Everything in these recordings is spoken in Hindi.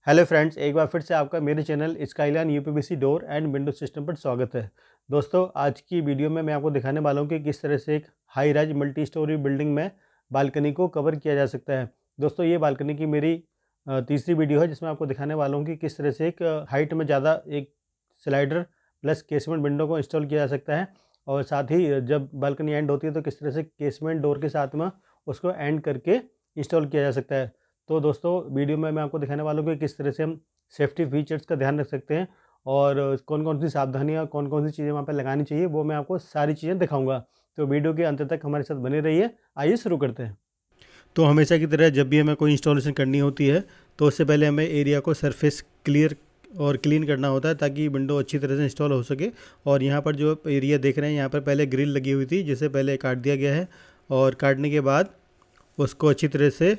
हेलो फ्रेंड्स, एक बार फिर से आपका मेरे channel skyline UPVC door and window system पर स्वागत है। दोस्तों, आज की वीडियो में मैं आपको दिखाने वाला हूं कि किस तरह से एक high rise multi storey building में बालकनी को कवर किया जा सकता है। दोस्तों, ये बालकनी की मेरी तीसरी वीडियो है जिसमें आपको दिखाने वाला हूँ कि किस तरह से एक हाइट में ज़्यादा एक स्लाइडर प्लस केसमेंट विंडो को इंस्टॉल किया जा सकता है, और साथ ही जब बालकनी एंड होती है तो किस तरह से केसमेंट डोर के साथ में उसको एंड करके इंस्टॉल किया जा सकता है। तो दोस्तों, वीडियो में मैं आपको दिखाने वाला हूँ कि किस तरह से हम सेफ्टी फीचर्स का ध्यान रख सकते हैं और कौन कौन सी सावधानियाँ, कौन कौन सी चीज़ें वहाँ पे लगानी चाहिए, वो मैं आपको सारी चीज़ें दिखाऊंगा। तो वीडियो के अंत तक हमारे साथ बने रहिए। आइए शुरू करते हैं। तो हमेशा की तरह जब भी हमें कोई इंस्टॉलेशन करनी होती है तो उससे पहले हमें एरिया को सरफेस क्लियर और क्लीन करना होता है ताकि विंडो अच्छी तरह से इंस्टॉल हो सके। और यहाँ पर जो एरिया देख रहे हैं, यहाँ पर पहले ग्रिल लगी हुई थी जिसे पहले काट दिया गया है, और काटने के बाद उसको अच्छी तरह से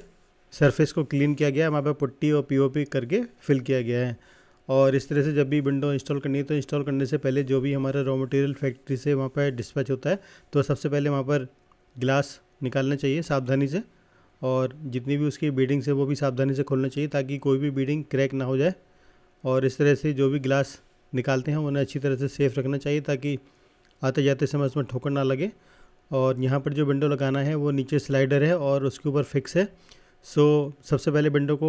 सरफेस को क्लीन किया गया है। वहाँ पर पुट्टी और पीओपी करके फिल किया गया है। और इस तरह से जब भी विंडो इंस्टॉल करनी है तो इंस्टॉल करने से पहले जो भी हमारा रॉ मटेरियल फैक्ट्री से वहाँ पर डिस्पैच होता है तो सबसे पहले वहाँ पर ग्लास निकालना चाहिए सावधानी से, और जितनी भी उसकी बीडिंग्स है वो भी सावधानी से खोलना चाहिए ताकि कोई भी बीडिंग क्रैक ना हो जाए। और इस तरह से जो भी ग्लास निकालते हैं उन्हें अच्छी तरह से सेफ़ रखना चाहिए ताकि आते जाते समय उसमें ठोकर ना लगे। और यहाँ पर जो विंडो लगाना है वो नीचे स्लाइडर है और उसके ऊपर फिक्स है। सबसे पहले विंडो को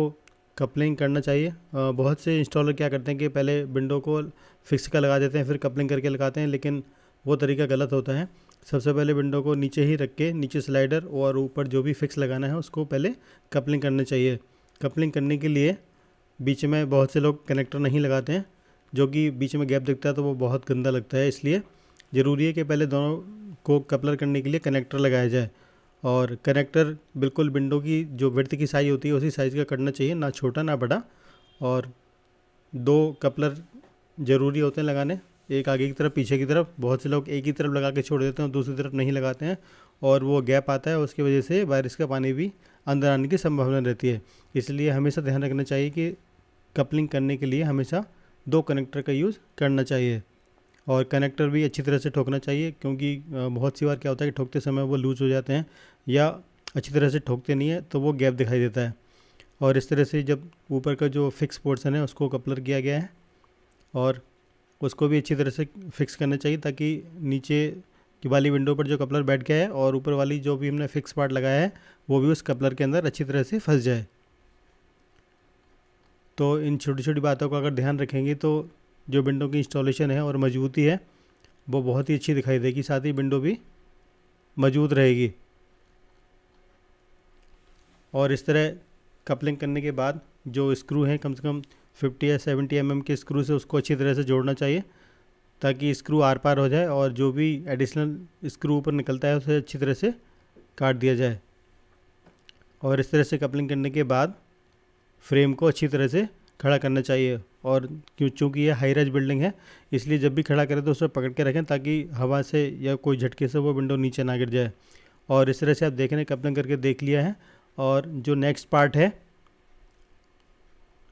कपलिंग करना चाहिए। बहुत से इंस्टॉलर क्या करते हैं कि पहले विंडो को फिक्स का लगा देते हैं फिर कपलिंग करके लगाते हैं, लेकिन वो तरीका गलत होता है। सबसे पहले विंडो को नीचे ही रख के नीचे स्लाइडर और ऊपर जो भी फिक्स लगाना है उसको पहले कपलिंग करना चाहिए। कपलिंग करने के लिए बीच में बहुत से लोग कनेक्टर नहीं लगाते हैं, जो कि बीच में गैप दिखता है तो वो बहुत गंदा लगता है। इसलिए ज़रूरी है कि पहले दोनों को कपलर करने के लिए कनेक्टर लगाया जाए। और कनेक्टर बिल्कुल विंडो की जो विड्थ की साइज़ होती है उसी साइज़ का करना चाहिए, ना छोटा ना बड़ा। और दो कपलर ज़रूरी होते हैं लगाने, एक आगे की तरफ पीछे की तरफ। बहुत से लोग एक ही तरफ लगा के छोड़ देते हैं, दूसरी तरफ नहीं लगाते हैं, और वो गैप आता है, उसकी वजह से बारिश का पानी भी अंदर आने की संभावना रहती है। इसलिए हमेशा ध्यान रखना चाहिए कि कपलिंग करने के लिए हमेशा दो कनेक्टर का यूज़ करना चाहिए। और कनेक्टर भी अच्छी तरह से ठोकना चाहिए, क्योंकि बहुत सी बार क्या होता है कि ठोकते समय वो लूज़ हो जाते हैं या अच्छी तरह से ठोकते नहीं है तो वो गैप दिखाई देता है। और इस तरह से जब ऊपर का जो फिक्स पोर्शन है उसको कपलर किया गया है और उसको भी अच्छी तरह से फिक्स करना चाहिए ताकि नीचे की वाली विंडो पर जो कपलर बैठ गया है और ऊपर वाली जो भी हमने फिक्स पार्ट लगाया है वो भी उस कपलर के अंदर अच्छी तरह से फंस जाए। तो इन छोटी छोटी बातों का अगर ध्यान रखेंगे तो जो विंडो की इंस्टॉलेशन है और मजबूती है वो बहुत ही अच्छी दिखाई देगी, साथ ही विंडो भी मजबूत रहेगी। और इस तरह कपलिंग करने के बाद जो स्क्रू हैं, कम से कम 50 या 70 के स्क्रू से उसको अच्छी तरह से जोड़ना चाहिए ताकि स्क्रू आर पार हो जाए, और जो भी एडिशनल स्क्रू ऊपर निकलता है उसे अच्छी तरह से काट दिया जाए। और इस तरह से कपलिंग करने के बाद फ्रेम को अच्छी तरह से खड़ा करना चाहिए। और चूँकि ये हाई राइज बिल्डिंग है इसलिए जब भी खड़ा करें तो उसे पकड़ के रखें ताकि हवा से या कोई झटके से वो विंडो नीचे ना गिर जाए। और इस तरह से आप देख रहे हैं, कपलिंग करके देख लिया है। और जो नेक्स्ट पार्ट है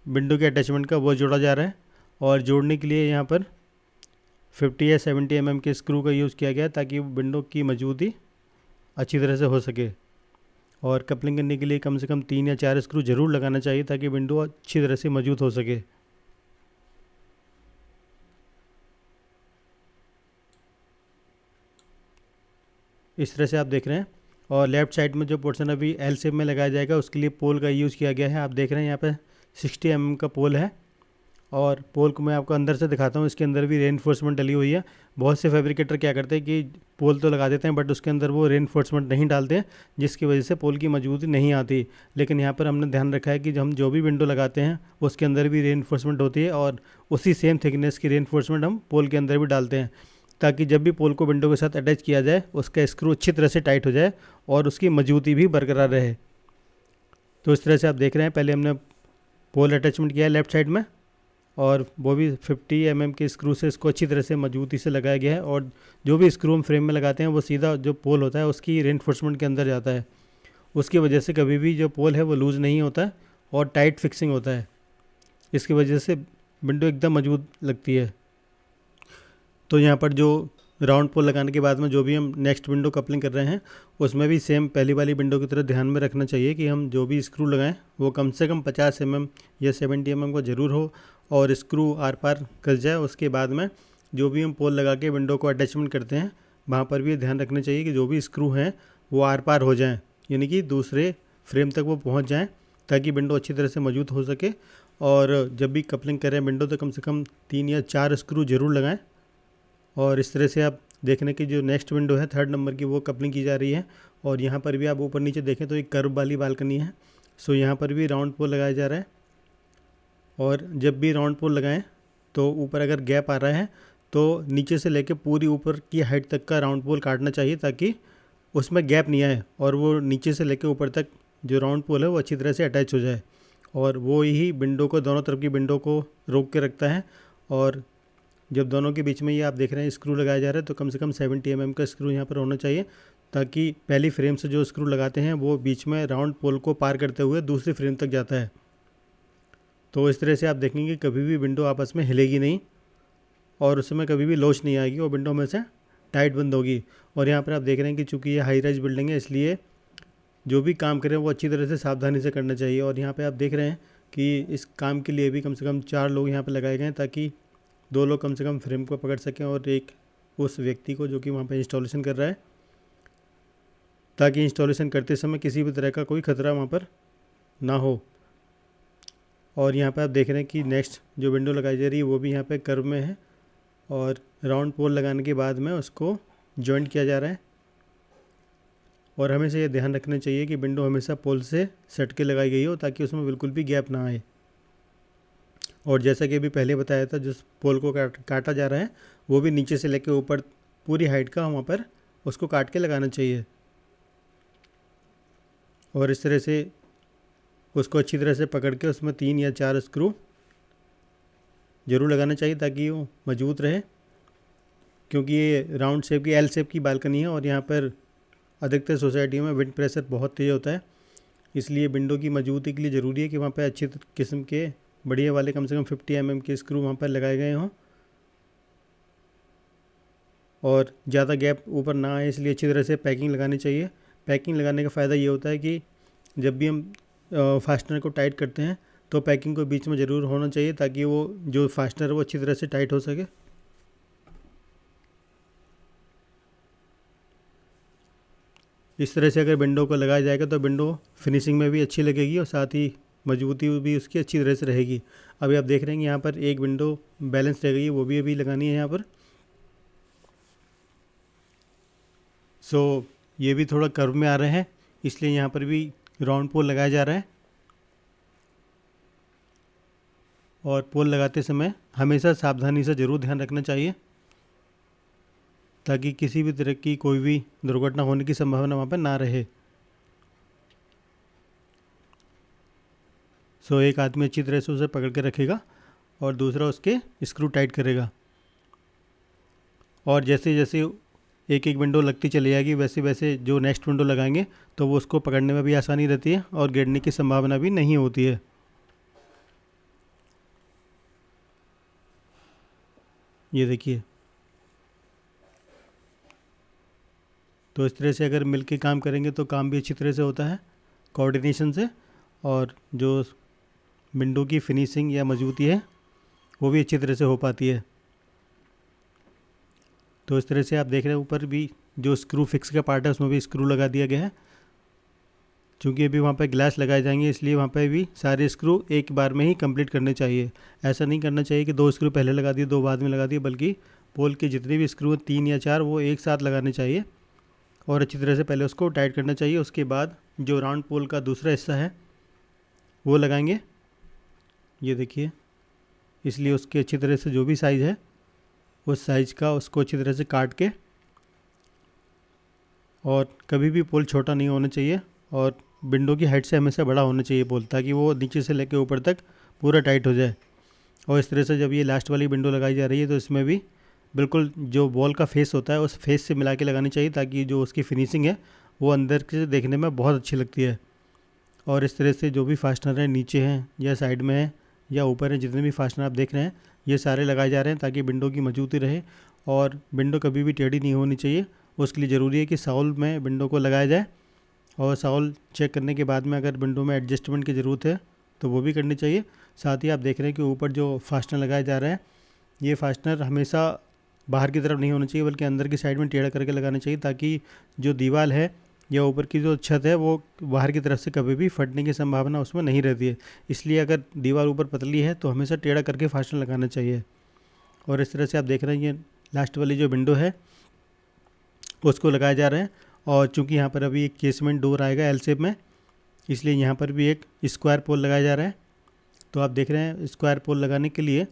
विंडो के अटैचमेंट का वो जोड़ा जा रहा है, और जोड़ने के लिए यहाँ पर 50 या 70 के स्क्रू का यूज़ किया गया है ताकि विंडो की मजबूती अच्छी तरह से हो सके। और कपलिंग करने के लिए कम से कम 3 या 4 स्क्रू ज़रूर लगाना चाहिए ताकि विंडो अच्छी तरह से मजबूत हो सके। इस तरह से आप देख रहे हैं। और लेफ़्ट साइड में जो पोर्शन अभी एल शेप में लगाया जाएगा उसके लिए पोल का यूज़ किया गया है। आप देख रहे हैं यहाँ पे 60 का पोल है, और पोल को मैं आपको अंदर से दिखाता हूँ। इसके अंदर भी रेनफोर्समेंट डली हुई है। बहुत से फैब्रिकेटर क्या करते हैं कि पोल तो लगा देते हैं बट उसके अंदर वो रेनफोर्समेंट नहीं डालते हैं, जिसकी वजह से पोल की मजबूती नहीं आती। लेकिन यहाँ पर हमने ध्यान रखा है कि हम जो भी विंडो लगाते हैं उसके अंदर भी रेनफोर्समेंट होती है, और उसी सेम थिकनेस की रेनफोर्समेंट हम पोल के अंदर भी डालते हैं ताकि जब भी पोल को विंडो के साथ अटैच किया जाए उसका स्क्रू अच्छी तरह से टाइट हो जाए और उसकी मजबूती भी बरकरार रहे। तो इस तरह से आप देख रहे हैं, पहले हमने पोल अटैचमेंट किया है लेफ़्ट साइड में, और वो भी 50 के स्क्रू से इसको अच्छी तरह से मजबूती से लगाया गया है। और जो भी स्क्रू हम फ्रेम में लगाते हैं वो सीधा जो पोल होता है उसकी रेनफोर्समेंट के अंदर जाता है। उसकी वजह से कभी भी जो पोल है वो लूज़ नहीं होता है और टाइट फिक्सिंग होता है। इसकी वजह से विंडो एकदम मजबूत लगती है। तो यहाँ पर जो राउंड पोल लगाने के बाद में जो भी हम नेक्स्ट विंडो कपलिंग कर रहे हैं उसमें भी सेम पहली वाली विंडो की तरह ध्यान में रखना चाहिए कि हम जो भी स्क्रू लगाएं वो कम से कम 50 mm या 70 mm का ज़रूर हो और स्क्रू आर पार कस जाए। उसके बाद में जो भी हम पोल लगा के विंडो को अटैचमेंट करते हैं वहाँ पर भी ध्यान रखना चाहिए कि जो भी स्क्रू हैं वो आर पार हो जाएँ, यानी कि दूसरे फ्रेम तक वो पहुँच जाएँ ताकि विंडो अच्छी तरह से मजबूत हो सके। और जब भी कपलिंग करें विंडो तो कम से कम 3 या 4 स्क्रू ज़रूर लगाएं। और इस तरह से आप देखने की जो नेक्स्ट विंडो है 3rd नंबर की वो कपलिंग की जा रही है। और यहाँ पर भी आप ऊपर नीचे देखें तो एक कर्व वाली बालकनी है। सो यहाँ पर भी राउंड पोल लगाया जा रहा है। और जब भी राउंड पोल लगाएं तो ऊपर अगर गैप आ रहा है तो नीचे से लेकर पूरी ऊपर की हाइट तक का राउंड पोल काटना चाहिए ताकि उसमें गैप नहीं आए और वो नीचे से लेकर ऊपर तक जो राउंड पोल है वो अच्छी तरह से अटैच हो जाए। और वो ही विंडो को, दोनों तरफ की विंडो को रोक के रखता है। और जब दोनों के बीच में ये आप देख रहे हैं स्क्रू लगाया जा रहा है तो कम से कम 70 mm का स्क्रू यहाँ पर होना चाहिए ताकि पहली फ्रेम से जो स्क्रू लगाते हैं वो बीच में राउंड पोल को पार करते हुए दूसरी फ्रेम तक जाता है। तो इस तरह से आप देखेंगे कभी भी विंडो आपस में हिलेगी नहीं और उसमें कभी भी लोच नहीं आएगी और विंडो में से टाइट बंद होगी। और यहाँ पर आप देख रहे हैं कि चूँकि ये हाई राइज बिल्डिंग है इसलिए जो भी काम करें वो अच्छी तरह से सावधानी से करना चाहिए। और यहाँ पे आप देख रहे हैं कि इस काम के लिए भी कम से कम 4 लोग यहाँ पे लगाए गए हैं ताकि 2 लोग कम से कम फ्रेम को पकड़ सकें और एक उस व्यक्ति को जो कि वहाँ पे इंस्टॉलेशन कर रहा है, ताकि इंस्टॉलेशन करते समय किसी भी तरह का कोई ख़तरा वहाँ पर ना हो। और यहाँ पे आप देख रहे हैं कि नेक्स्ट जो विंडो लगाई जा रही है वो भी यहाँ पे कर्व में है और राउंड पोल लगाने के बाद में उसको जॉइंट किया जा रहा है। और हमेशा ये ध्यान रखना चाहिए कि विंडो हमेशा पोल से सट के लगाई गई हो ताकि उसमें बिल्कुल भी गैप ना आए। और जैसा कि अभी पहले बताया था जिस पोल को काटा जा रहा है वो भी नीचे से लेकर ऊपर पूरी हाइट का वहाँ पर उसको काट के लगाना चाहिए। और इस तरह से उसको अच्छी तरह से पकड़ के उसमें 3 या 4 स्क्रू ज़रूर लगाना चाहिए ताकि वो मजबूत रहे, क्योंकि ये राउंड शेप की एल शेप की बालकनी है और यहाँ पर अधिकतर सोसाइटियों में विंड प्रेशर बहुत तेज़ होता है। इसलिए विंडो की मजबूती के लिए ज़रूरी है कि वहाँ पर अच्छी किस्म के बढ़िया वाले कम से कम 50 mm के स्क्रू वहाँ पर लगाए गए हों और ज़्यादा गैप ऊपर ना आए, इसलिए अच्छी तरह से पैकिंग लगानी चाहिए। पैकिंग लगाने का फ़ायदा ये होता है कि जब भी हम फास्टनर को टाइट करते हैं तो पैकिंग को बीच में ज़रूर होना चाहिए ताकि वो जो फास्टनर है वो अच्छी तरह से टाइट हो सके। इस तरह से अगर विंडो को लगाया जाएगा तो विंडो फिनिशिंग में भी अच्छी लगेगी और साथ ही मजबूती भी उसकी अच्छी तरह से रहेगी। अभी आप देख रहे हैं यहाँ पर एक विंडो बैलेंस रह गई है, वो भी अभी लगानी है यहाँ पर। सो ये भी थोड़ा कर्व में आ रहे हैं इसलिए यहाँ पर भी राउंड पोल लगाया जा रहा है। और पोल लगाते समय हमेशा सावधानी से ज़रूर ध्यान रखना चाहिए ताकि किसी भी तरह की कोई भी दुर्घटना होने की संभावना वहाँ पर ना रहे। सो एक आदमी अच्छी तरह से उसे पकड़ के रखेगा और दूसरा उसके स्क्रू टाइट करेगा। और जैसे जैसे एक एक विंडो लगती चली जाएगी वैसे वैसे जो नेक्स्ट विंडो लगाएंगे तो वो उसको पकड़ने में भी आसानी रहती है और गिरने की संभावना भी नहीं होती है। ये देखिए, तो इस तरह से अगर मिल के काम करेंगे तो काम भी अच्छी तरह से होता है कोऑर्डिनेशन से, और जो विंडो की फिनिशिंग या मजबूती है वो भी अच्छी तरह से हो पाती है। तो इस तरह से आप देख रहे हैं ऊपर भी जो स्क्रू फिक्स का पार्ट है उसमें भी स्क्रू लगा दिया गया है। क्योंकि अभी वहाँ पर ग्लास लगाए जाएंगे इसलिए वहाँ पर भी सारे स्क्रू एक बार में ही कंप्लीट करने चाहिए। ऐसा नहीं करना चाहिए कि 2 स्क्रू पहले लगा दिए 2 बाद में लगा दिए, बल्कि पोल के जितने भी स्क्रू 3 या 4 वो एक साथ लगाने चाहिए और अच्छी तरह से पहले उसको टाइट करना चाहिए। उसके बाद जो राउंड पोल का दूसरा हिस्सा है वो लगाएंगे। ये देखिए, इसलिए उसकी अच्छी तरह से जो भी साइज़ है उस साइज़ का उसको अच्छी तरह से काट के, और कभी भी पोल छोटा नहीं होना चाहिए और विंडो की हाइट से हमेशा बड़ा होना चाहिए पोल, ताकि वो नीचे से लेकर ऊपर तक पूरा टाइट हो जाए। और इस तरह से जब ये लास्ट वाली विंडो लगाई जा रही है तो इसमें भी बिल्कुल जो वॉल का फेस होता है उस फेस से मिला के लगानी चाहिए ताकि जो उसकी फिनिशिंग है वो अंदर से देखने में बहुत अच्छी लगती है। और इस तरह से जो भी फास्टनर है नीचे हैं या साइड में है या ऊपर है, जितने भी फास्टनर आप देख रहे हैं ये सारे लगाए जा रहे हैं ताकि विंडो की मजबूती रहे और विंडो कभी भी टेढ़ी नहीं होनी चाहिए। उसके लिए ज़रूरी है कि साउल में विंडो को लगाया जाए, और साउल चेक करने के बाद में अगर विंडो में एडजस्टमेंट की ज़रूरत है तो वो भी करनी चाहिए। साथ ही आप देख रहे हैं कि ऊपर जो फास्टनर लगाया जा रहा है, ये फास्टनर हमेशा बाहर की तरफ नहीं होना चाहिए बल्कि अंदर की साइड में टेढ़ा करके लगाना चाहिए, ताकि जो दीवार है या ऊपर की जो छत है वो बाहर की तरफ से कभी भी फटने की संभावना उसमें नहीं रहती है। इसलिए अगर दीवार ऊपर पतली है तो हमेशा टेढ़ा करके फास्टनर लगाना चाहिए। और इस तरह से आप देख रहे हैं ये लास्ट वाली जो विंडो है उसको लगाया जा रहा है। और चूंकि यहाँ पर अभी एक केसमेंट डोर आएगा एल शेप में, इसलिए यहाँ पर भी एक स्क्वायर पोल लगाया जा रहा है। तो आप देख रहे हैं स्क्वायर पोल लगाने के लिए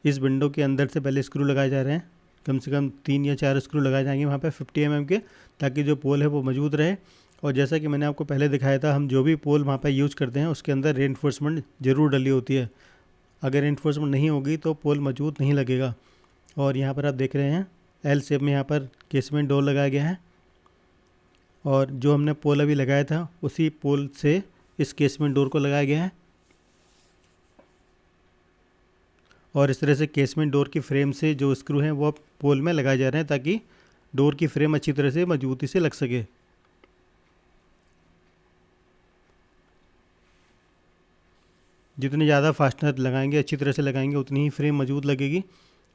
इस विंडो के अंदर से पहले स्क्रू लगाए जा रहे हैं। कम से कम 3 या 4 स्क्रू लगाए जाएंगे वहाँ पे 50 mm के, ताकि जो पोल है वो मजबूत रहे। और जैसा कि मैंने आपको पहले दिखाया था, हम जो भी पोल वहाँ पे यूज़ करते हैं उसके अंदर रेनफोर्समेंट ज़रूर डली होती है। अगर रेनफोर्समेंट नहीं होगी तो पोल मजबूत नहीं लगेगा। और यहाँ पर आप देख रहे हैं एल शेप में यहाँ पर केसमेंट डोर लगाया गया है, और जो हमने पोल अभी लगाया था उसी पोल से इस केसमेंट डोर को लगाया गया है। और इस तरह से केसमेंट डोर की फ्रेम से जो स्क्रू हैं वो पोल में लगाए जा रहे हैं, ताकि डोर की फ्रेम अच्छी तरह से मजबूती से लग सके। जितने ज़्यादा फास्टनर लगाएंगे, अच्छी तरह से लगाएंगे, उतनी ही फ्रेम मजबूत लगेगी।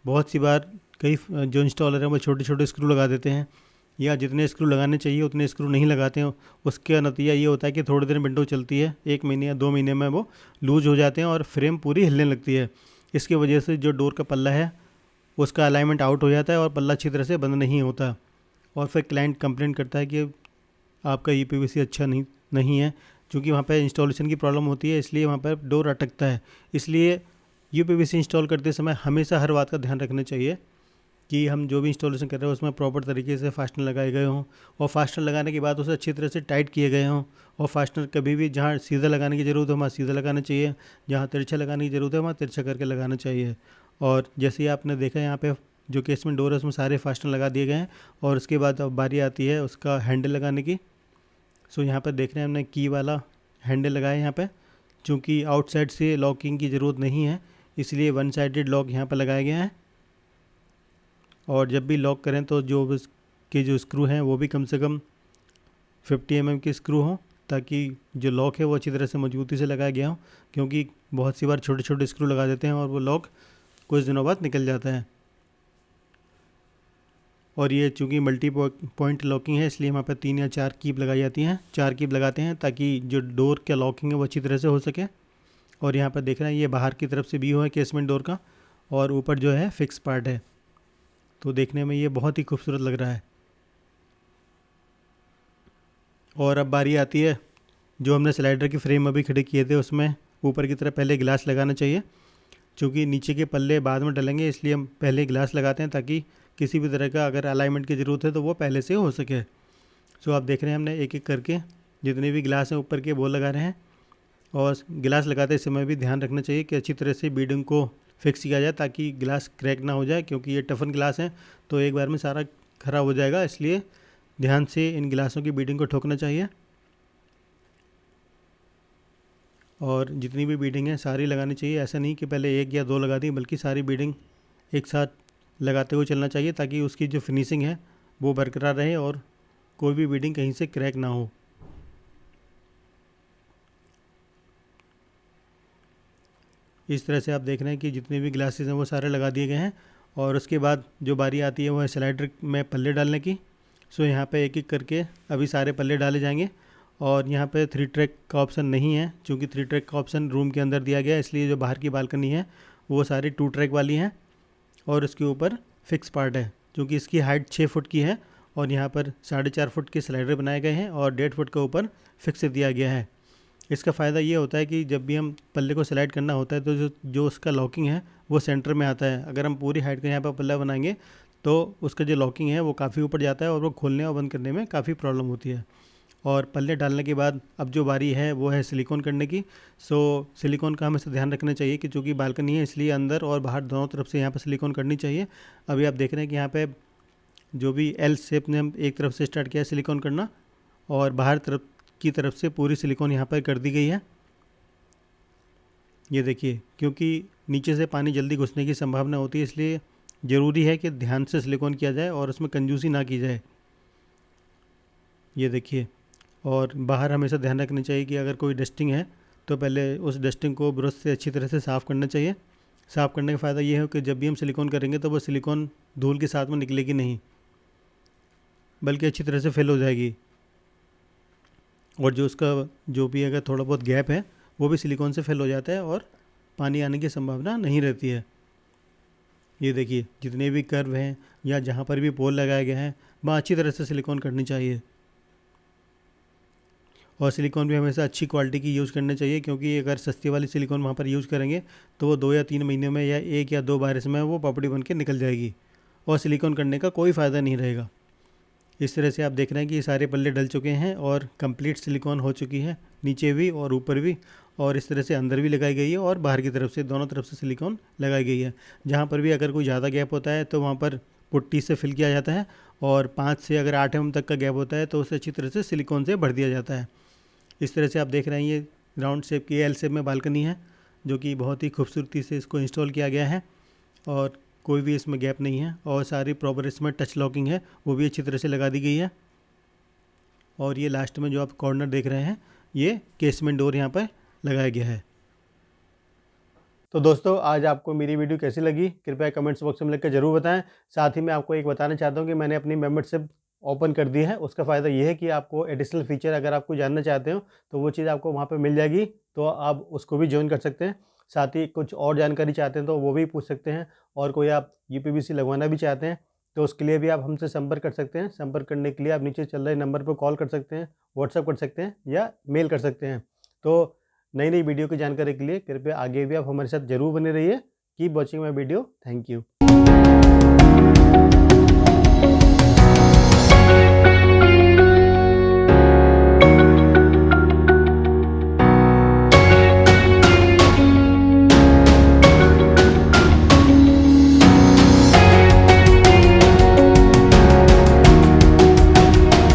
बहुत सी बार कई जो इंस्टॉलर हैं वो छोटे छोटे स्क्रू लगा देते हैं, या जितने स्क्रू लगाने चाहिए उतने स्क्रू नहीं लगाते हैं। उसका नतीजा ये होता है कि थोड़ी देर विंडो चलती है, 1 महीने या 2 महीने में वो लूज हो जाते हैं और फ्रेम पूरी हिलने लगती है। इसकी वजह से जो डोर का पल्ला है उसका अलाइनमेंट आउट हो जाता है और पल्ला अच्छी तरह से बंद नहीं होता। और फिर क्लाइंट कंप्लेंट करता है कि आपका यूपीवीसी अच्छा नहीं है, क्योंकि वहाँ पर इंस्टॉलेशन की प्रॉब्लम होती है, इसलिए वहाँ पर डोर अटकता है। इसलिए यूपीवीसी इंस्टॉल करते समय हमेशा हर बात का ध्यान रखना चाहिए कि हम जो भी इंस्टॉलेशन कर रहे हो उसमें प्रॉपर तरीके से फास्टनर लगाए गए हों, और फास्टनर लगाने के बाद उसे अच्छी तरह से टाइट किए गए हों। और फास्टनर कभी भी जहाँ सीधा लगाने की ज़रूरत है वहाँ सीधा लगाना चाहिए, जहाँ तिरछा लगाने की ज़रूरत है वहाँ तिरछा करके लगाना चाहिए। और जैसे ही आपने देखा यहाँ पे जो केसमेंट डोर है उसमें सारे फास्टनर लगा दिए गए हैं, और उसके बाद अब बारी आती है उसका हैंडल लगाने की। सो यहाँ पर देख रहे हैं हमने की वाला हैंडल लगाया है यहाँ पर। चूँकि आउटसाइड से लॉकिंग की ज़रूरत नहीं है, इसलिए वन साइडेड लॉक यहाँ पर लगाया गया है। और जब भी लॉक करें तो जो उसके जो स्क्रू हैं वो भी कम से कम 50 mm के स्क्रू हों, ताकि जो लॉक है वो अच्छी तरह से मजबूती से लगाया गया हो, क्योंकि बहुत सी बार छोटे छोटे स्क्रू लगा देते हैं और वो लॉक कुछ दिनों बाद निकल जाता है। और ये चूँकि मल्टी पॉइंट लॉकिंग है, इसलिए वहाँ पर 3 या 4 कीप लगाई जाती हैं। 4 कीप लगाते हैं ताकि जो डोर का लॉकिंग है वो अच्छी तरह से हो सके। और यहाँ पर देख रहे हैं ये बाहर की तरफ से भी है केसमेंट डोर का, और ऊपर जो है फिक्स पार्ट है, तो देखने में ये बहुत ही खूबसूरत लग रहा है। और अब बारी आती है जो हमने स्लाइडर की फ्रेम अभी खड़े किए थे उसमें ऊपर की तरफ पहले गिलास लगाना चाहिए। क्योंकि नीचे के पल्ले बाद में डलेंगे, इसलिए हम पहले गिलास लगाते हैं ताकि किसी भी तरह का अगर अलाइनमेंट की ज़रूरत है तो वो पहले से हो सके। सो आप देख रहे हैं हमने एक एक करके जितने भी गिलास हैं ऊपर के वो लगा रहे हैं। और गिलास लगाते समय भी ध्यान रखना चाहिए कि अच्छी तरह से बीडिंग को फिक्स किया जाए, ताकि गिलास क्रैक ना हो जाए, क्योंकि ये टफन गिलास है तो एक बार में सारा ख़राब हो जाएगा। इसलिए ध्यान से इन गिलासों की बीडिंग को ठोकना चाहिए। और जितनी भी बीडिंग है सारी लगानी चाहिए, ऐसा नहीं कि पहले 1 या 2 लगा दी, बल्कि सारी बीडिंग एक साथ लगाते हुए चलना चाहिए, ताकि उसकी जो फिनिशिंग है वो बरकरार रहे और कोई भी बीडिंग कहीं से क्रैक ना हो। इस तरह से आप देख रहे हैं कि जितने भी ग्लासेस हैं वो सारे लगा दिए गए हैं। और उसके बाद जो बारी आती है वो है स्लाइडर में पल्ले डालने की। सो यहाँ पे एक एक करके अभी सारे पल्ले डाले जाएंगे। और यहाँ पे 3 ट्रैक का ऑप्शन नहीं है, क्योंकि 3 ट्रैक का ऑप्शन रूम के अंदर दिया गया है, इसलिए जो बाहर की बालकनी है वो सारी 2 ट्रैक वाली हैं। और उसके ऊपर फिक्स पार्ट है, क्योंकि इसकी हाइट 6 फुट की है, और यहाँ पर 4.5 फुट के स्लाइडर बनाए गए हैं और 1.5 फुट का ऊपर फिक्स दिया गया है। इसका फ़ायदा ये होता है कि जब भी हम पल्ले को स्लाइड करना होता है तो जो उसका लॉकिंग है वो सेंटर में आता है। अगर हम पूरी हाइट का यहाँ पर पल्ला बनाएंगे तो उसका जो लॉकिंग है वो काफ़ी ऊपर जाता है और वो खोलने और बंद करने में काफ़ी प्रॉब्लम होती है। और पल्ले डालने के बाद अब जो बारी है वो है सिलिकॉन करने की। सो सिलिकॉन का हमें से ध्यान रखना चाहिए कि चूँकि बालकनी है इसलिए अंदर और बाहर दोनों तरफ से यहाँ पर सिलिकॉन करनी चाहिए। अभी आप देख रहे हैं कि यहाँ पे जो भी एल शेप ने हम एक तरफ से स्टार्ट किया है सिलिकॉन करना, और बाहर तरफ से पूरी सिलिकॉन यहाँ पर कर दी गई है। ये देखिए, क्योंकि नीचे से पानी जल्दी घुसने की संभावना होती है, इसलिए ज़रूरी है कि ध्यान से सिलिकॉन किया जाए और उसमें कंजूसी ना की जाए। ये देखिए, और बाहर हमेशा ध्यान रखना चाहिए कि अगर कोई डस्टिंग है तो पहले उस डस्टिंग को ब्रश से अच्छी तरह से साफ़ करना चाहिए। साफ़ करने का फ़ायदा ये है कि जब भी हम सिलिकॉन करेंगे तो वो सिलिकॉन धूल के साथ में निकलेगी नहीं, बल्कि अच्छी तरह से फिल हो जाएगी। और जो उसका जो भी अगर थोड़ा बहुत गैप है वो भी सिलिकॉन से फिल हो जाता है और पानी आने की संभावना नहीं रहती है। ये देखिए, जितने भी कर्व हैं या जहाँ पर भी पोल लगाया गया है वहाँ अच्छी तरह से सिलिकॉन करनी चाहिए। और सिलिकॉन भी हमेशा अच्छी क्वालिटी की यूज़ करनी चाहिए, क्योंकि अगर सस्ती वाली सिलिकॉन वहाँ पर यूज़ करेंगे तो वो 2 या 3 महीने में या 1 या 2 बारिश में वो पपड़ी बन के निकल जाएगी और सिलिकॉन करने का कोई फ़ायदा नहीं रहेगा। इस तरह से आप देख रहे हैं कि ये सारे पल्ले डल चुके हैं और कंप्लीट सिलिकॉन हो चुकी है, नीचे भी और ऊपर भी। और इस तरह से अंदर भी लगाई गई है और बाहर की तरफ से, दोनों तरफ से सिलिकॉन लगाई गई है। जहाँ पर भी अगर कोई ज़्यादा गैप होता है तो वहाँ पर पुट्टी से फिल किया जाता है, और 5 से अगर 8 mm तक का गैप होता है तो उसे अच्छी तरह से सिलिकॉन से भर दिया जाता है। इस तरह से आप देख रहे हैं ये राउंड शेप की एल शेप में बालकनी है, जो कि बहुत ही खूबसूरती से इसको इंस्टॉल किया गया है और कोई भी इसमें गैप नहीं है। और सारी प्रॉपर इसमें टच लॉकिंग है, वो भी अच्छी तरह से लगा दी गई है। और ये लास्ट में जो आप कॉर्नर देख रहे हैं, ये केसमेंट डोर यहाँ पर लगाया गया है। तो दोस्तों, आज आपको मेरी वीडियो कैसी लगी कृपया कमेंट्स बॉक्स में लिख कर ज़रूर बताएं। साथ ही मैं आपको एक बताना चाहता हूं कि मैंने अपनी मेंबरशिप ओपन कर दी है। उसका फ़ायदा ये है कि आपको एडिशनल फीचर अगर आपको जानना चाहते हो तो वो चीज़ आपको वहां पे मिल जाएगी, तो आप उसको भी ज्वाइन कर सकते हैं। साथ ही कुछ और जानकारी चाहते हैं तो वो भी पूछ सकते हैं, और कोई आप यूपीवीसी लगवाना भी चाहते हैं तो उसके लिए भी आप हमसे संपर्क कर सकते हैं। संपर्क करने के लिए आप नीचे चल रहे नंबर पर कॉल कर सकते हैं, व्हाट्सअप कर सकते हैं या मेल कर सकते हैं। तो नई नई वीडियो की जानकारी के लिए कृपया आगे भी आप हमारे साथ जरूर बने रहिए। Keep watching my video. Thank you.